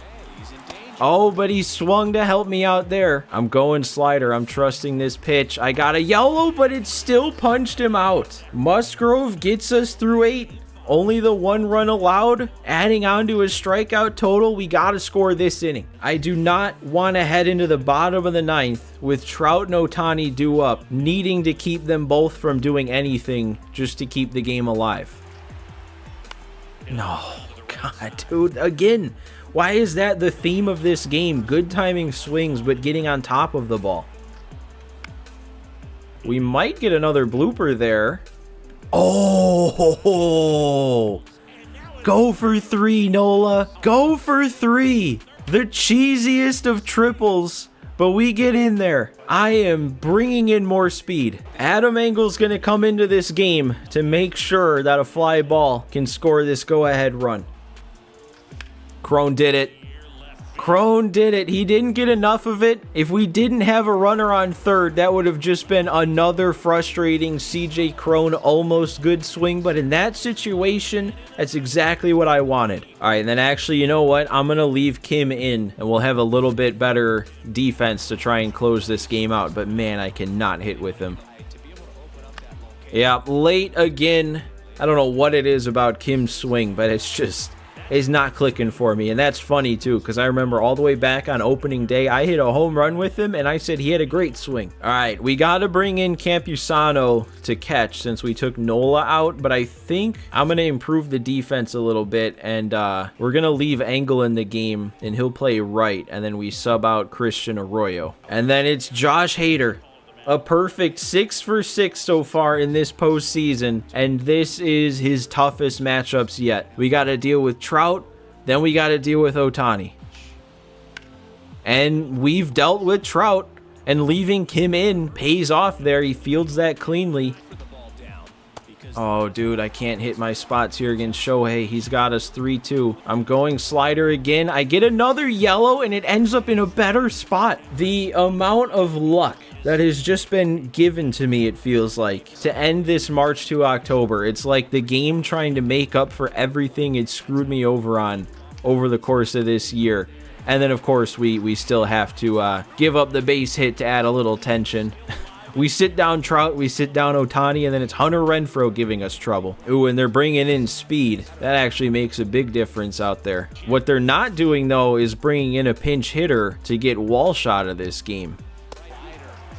[SPEAKER 1] Oh, but he swung to help me out there. I'm going slider. I'm trusting this pitch. I got a yellow, but it still punched him out. Musgrove gets us through 8. Only the 1 run allowed, adding on to his strikeout total. We got to score this inning. I do not want to head into the bottom of the 9th with Trout and Ohtani due up, needing to keep them both from doing anything just to keep the game alive. No, God, dude, again, why is that the theme of this game? Good timing swings, but getting on top of the ball. We might get another blooper there. Oh, go for 3, Nola. Go for 3. The cheesiest of triples, but we get in there. I am bringing in more speed. Adam Engel's going to come into this game to make sure that a fly ball can score this go-ahead run. Crone did it. Crone did it. He didn't get enough of it. If we didn't have a runner on third, that would have just been another frustrating CJ Crone almost good swing. But in that situation, that's exactly what I wanted. All right, and then actually, you know what? I'm going to leave Kim in, and we'll have a little bit better defense to try and close this game out. But man, I cannot hit with him. Yeah, late again. I don't know what it is about Kim's swing, but it's just is not clicking for me. And that's funny too, because I remember all the way back on opening day, I hit a home run with him and I said he had a great swing. All right, we got to bring in Campusano to catch since we took Nola out, but I think I'm going to improve the defense a little bit, and we're going to leave Engel in the game and he'll play right, and then we sub out Christian Arroyo. And then it's Josh Hader. A perfect 6 for 6 so far in this postseason, and this is his toughest matchups yet. We got to deal with Trout, then we got to deal with Ohtani. And we've dealt with Trout, and leaving Kim in pays off there. He fields that cleanly. Oh, dude, I can't hit my spots here against Shohei. He's got us 3-2. I'm going slider again. I get another yellow, and it ends up in a better spot. The amount of luck that has just been given to me, it feels like, to end this March to October. It's like the game trying to make up for everything it screwed me over on over the course of this year. And then, of course, we still have to give up the base hit to add a little tension. We sit down Trout, we sit down Ohtani, and then it's Hunter Renfroe giving us trouble. Ooh, and they're bringing in speed. That actually makes a big difference out there. What they're not doing, though, is bringing in a pinch hitter to get Walsh out of this game.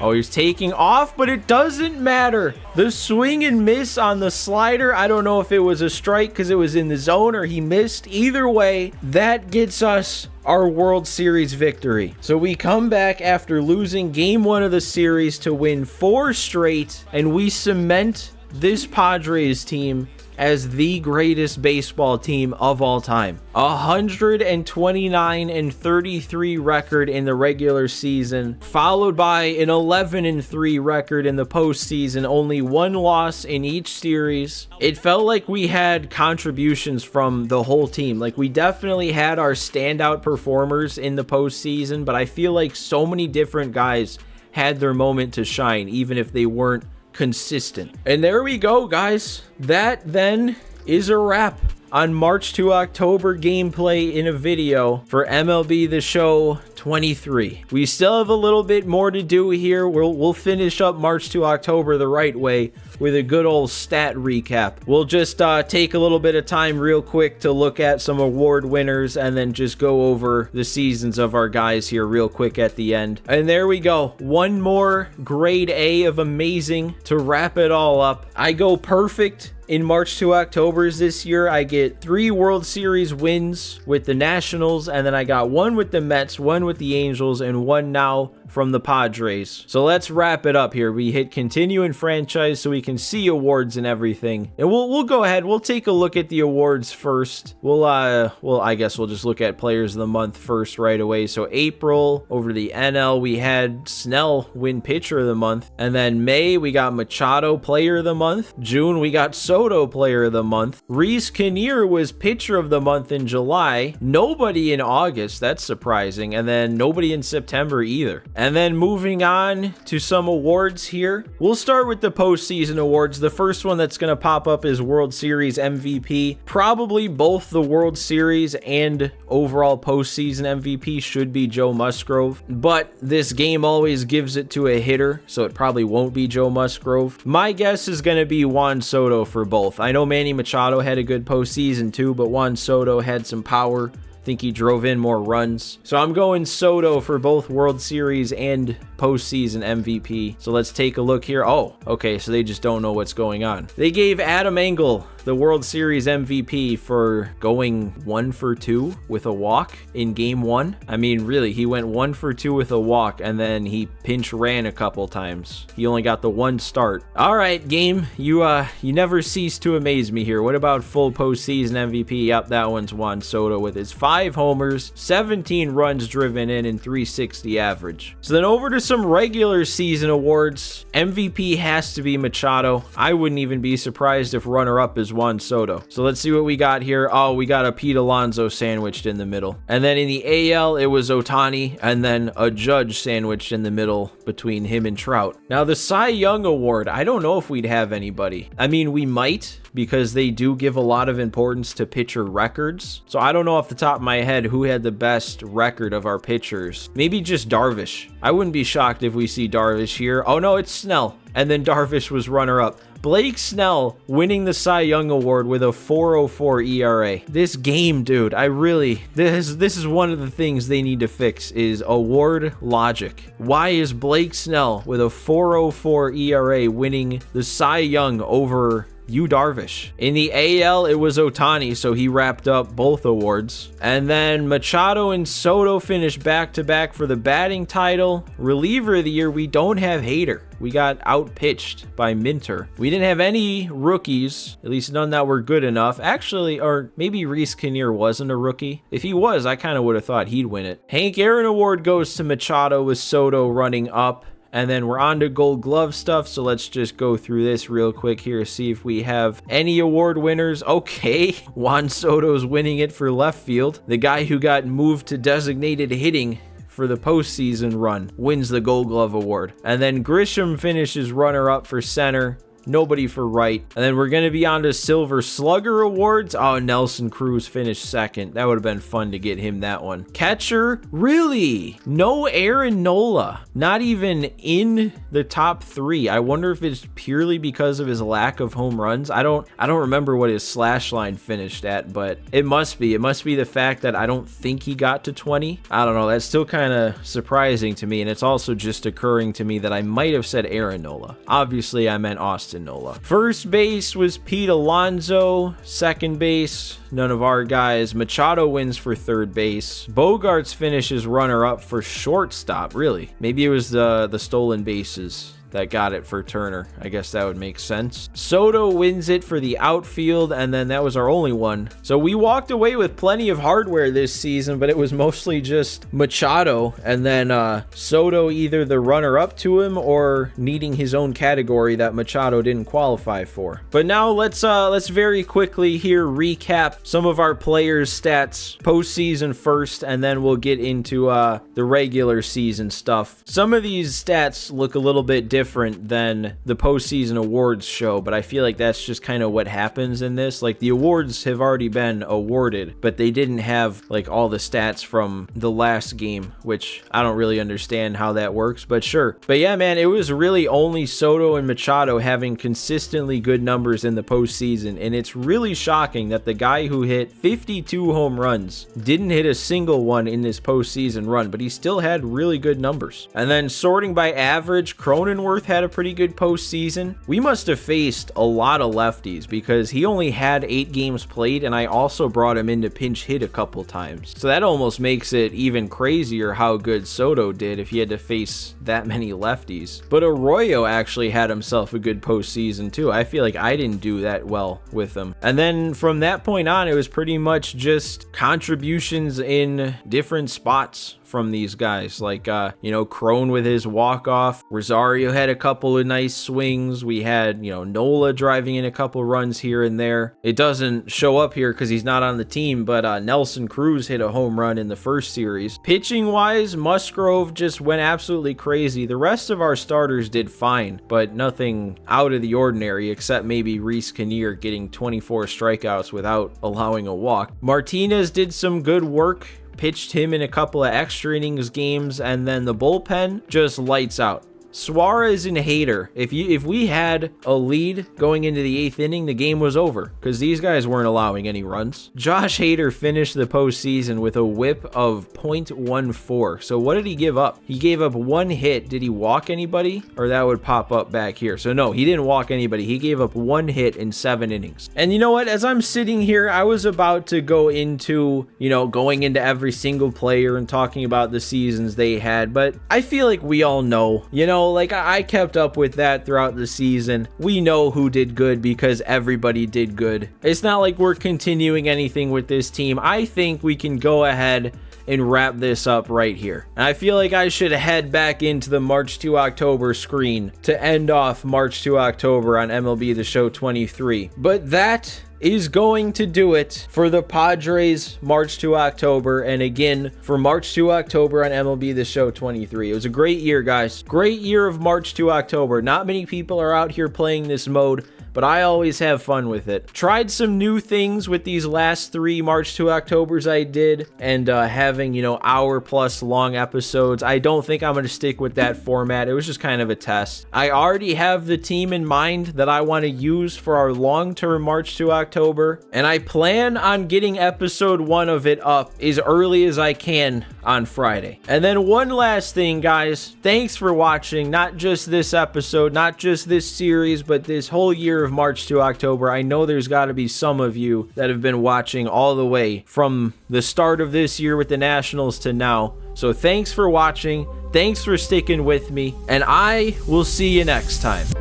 [SPEAKER 1] Oh, he's taking off, but it doesn't matter. The swing and miss on the slider, I don't know if it was a strike because it was in the zone or he missed. Either way, that gets us our World Series victory. So we come back after losing game 1 of the series to win 4 straight, and we cement this Padres team as the greatest baseball team of all time. 129-33 record in the regular season, followed by an 11-3 record in the postseason, only 1 loss in each series. It felt like we had contributions from the whole team. Like, we definitely had our standout performers in the postseason, but I feel like so many different guys had their moment to shine, even if they weren't consistent. And there we go, guys. That then is a wrap on March to October gameplay in a video for MLB The Show 23. We still have a little bit more to do here. We'll finish up March to October the right way with a good old stat recap. We'll just take a little bit of time real quick to look at some award winners and then just go over the seasons of our guys here real quick at the end. And there we go. One more grade A of amazing to wrap it all up. I go perfect in March to October's this year. I get 3 World Series wins with the Nationals, and then I got 1 with the Mets, 1 with the Angels, and 1 now from the Padres. So let's wrap it up here. We hit continue in franchise so we can see awards and everything. And we'll go ahead. We'll take a look at the awards first. I guess we'll just look at players of the month first right away. So April, over the NL, we had Snell win pitcher of the month. And then May, we got Machado player of the month. June, we got Soto player of the month. Reese Kinnear was pitcher of the month in July. Nobody in August. That's surprising. And then nobody in September either. And then moving on to some awards here. We'll start with the postseason awards. The first one that's going to pop up is World Series MVP. Probably both the World Series and overall postseason MVP should be Joe Musgrove. But this game always gives it to a hitter, so it probably won't be Joe Musgrove. My guess is going to be Juan Soto for both. I know Manny Machado had a good postseason too, but Juan Soto had some power. I think he drove in more runs. So I'm going Soto for both World Series and postseason MVP. So let's take a look here. Oh, okay, so they just don't know what's going on. They gave Adam Engel the World Series MVP for going 1 for 2 with a walk in game 1. I mean, really, he went 1 for 2 with a walk, and then he pinch ran a couple times. He only got the 1 start. All right, game, you never cease to amaze me here. What about full postseason MVP? Yep, that one's Juan Soto with his 5 homers, 17 runs driven in, and 360 average. So then over to some regular season awards. MVP has to be Machado. I wouldn't even be surprised if runner-up is Juan Soto. So let's see what we got here. Oh, we got a Pete Alonso sandwiched in the middle. And then in the AL, it was Ohtani, and then a Judge sandwiched in the middle between him and Trout. Now, the Cy Young Award, I don't know if we'd have anybody. I mean, we might, because they do give a lot of importance to pitcher records. So I don't know off the top of my head who had the best record of our pitchers. Maybe just Darvish. I wouldn't be shocked if we see Darvish here. Oh no, it's Snell. And then Darvish was runner-up. Blake Snell winning the Cy Young Award with a 4.04 ERA. This game, dude, this is one of the things they need to fix is award logic. Why is Blake Snell with a 4.04 ERA winning the Cy Young over Yu Darvish? In the AL, it was Ohtani, so he wrapped up both awards. And then Machado and Soto finished back-to-back for the batting title. Reliever of the year, we don't have Hader. We got outpitched by Minter. We didn't have any rookies, at least none that were good enough. Actually, or maybe Rhys Kinnear wasn't a rookie. If he was, I kind of would have thought he'd win it. Hank Aaron Award goes to Machado with Soto running up. And then we're on to Gold Glove stuff, so let's just go through this real quick here, see if we have any award winners. Okay, Juan Soto's winning it for left field. The guy who got moved to designated hitting for the postseason run wins the Gold Glove Award. And then Grisham finishes runner-up for center. Nobody for right. And then we're going to be on to Silver Slugger Awards. Oh, Nelson Cruz finished second. That would have been fun to get him that one. Catcher, really? No Aaron Nola. Not even in the top 3. I wonder if it's purely because of his lack of home runs. I don't remember what his slash line finished at, but it must be. It must be the fact that I don't think he got to 20. I don't know. That's still kind of surprising to me. And it's also just occurring to me that I might have said Aaron Nola. Obviously, I meant Austin Nola. First base was Pete Alonso. Second base, none of our guys. Machado wins for third base. Bogaerts finishes runner-up for shortstop. Really? Maybe it was the stolen bases that got it for Turner. I guess that would make sense. Soto wins it for the outfield, and then that was our only one. So we walked away with plenty of hardware this season, but it was mostly just Machado, and then Soto either the runner-up to him or needing his own category that Machado didn't qualify for. But now let's very quickly here recap some of our players' stats postseason first, and then we'll get into the regular season stuff. Some of these stats look a little bit different than the postseason awards show, but I feel like that's just kind of what happens in this. Like, the awards have already been awarded, but they didn't have like all the stats from the last game, which I don't really understand how that works, but sure. But yeah, man, it was really only Soto and Machado having consistently good numbers in the postseason, and it's really shocking that the guy who hit 52 home runs didn't hit a single one in this postseason run, but he still had really good numbers. And then sorting by average, Cronenworth had a pretty good postseason. We must have faced a lot of lefties because he only had 8 games played, and I also brought him in to pinch hit a couple times. So that almost makes it even crazier how good Soto did if he had to face that many lefties. But Arroyo actually had himself a good postseason too. I feel like I didn't do that well with him. And then from that point on, it was pretty much just contributions in different spots from these guys, like Crone with his walk-off. Rosario had a couple of nice swings. We had Nola driving in a couple runs here and there. It doesn't show up here because he's not on the team, but Nelson Cruz hit a home run in the first series. Pitching wise, Musgrove just went absolutely crazy. The rest of our starters did fine, but nothing out of the ordinary except maybe Rhys Kinnear getting 24 strikeouts without allowing a walk. Martinez did some good work, pitched him in a couple of extra innings games, and then the bullpen just lights out. Suarez and Hader, if we had a lead going into the 8th inning, the game was over because these guys weren't allowing any runs. Josh Hader finished the postseason with a whip of .14. So what did he give up? He gave up 1 hit. Did he walk anybody? Or that would pop up back here. So no, he didn't walk anybody. He gave up 1 hit in 7 innings. And you know what? As I'm sitting here, I was about to go into, going into every single player and talking about the seasons they had, but I feel like we all know, I kept up with that throughout the season. We know who did good because everybody did good. It's not like we're continuing anything with this team. I think we can go ahead and wrap this up right here. And I feel like I should head back into the March to October screen to end off March to October on MLB The Show 23. But that is going to do it for the Padres March to October, and again for March to October on MLB The Show 23. It was a great year, guys. Great year of March to October. Not many people are out here playing this mode, but I always have fun with it. Tried some new things with these last 3 March to Octobers I did, and having, you know, hour-plus long episodes. I don't think I'm going to stick with that format. It was just kind of a test. I already have the team in mind that I want to use for our long-term March to October, and I plan on getting episode 1 of it up as early as I can on Friday. And then one last thing, guys. Thanks for watching, not just this episode, not just this series, but this whole year of March to October. I know there's got to be some of you that have been watching all the way from the start of this year with the Nationals to now. So thanks for watching. Thanks for sticking with me, and I will see you next time.